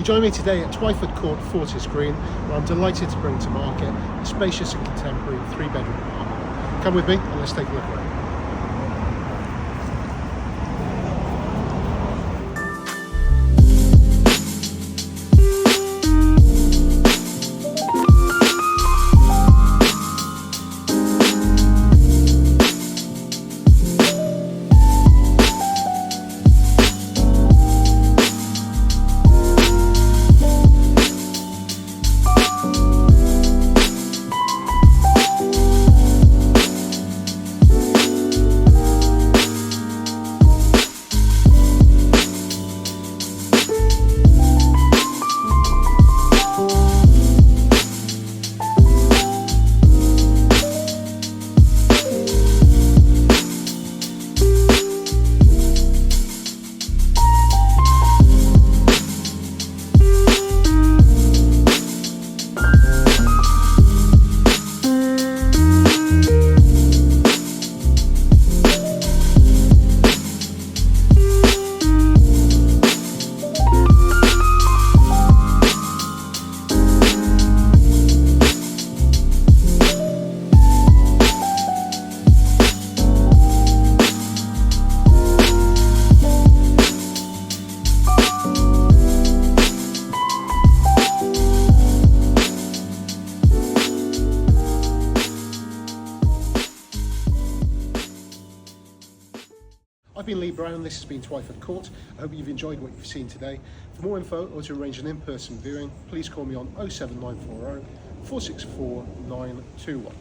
join me today at Twyford Court, Fortis Green, where I'm delighted to bring to market a spacious and contemporary 3-bedroom apartment. Come with me and let's take a look around. I've been Leigh Brown, this has been Twyford Court. I hope you've enjoyed what you've seen today. For more info or to arrange an in-person viewing, please call me on 07940 464 921.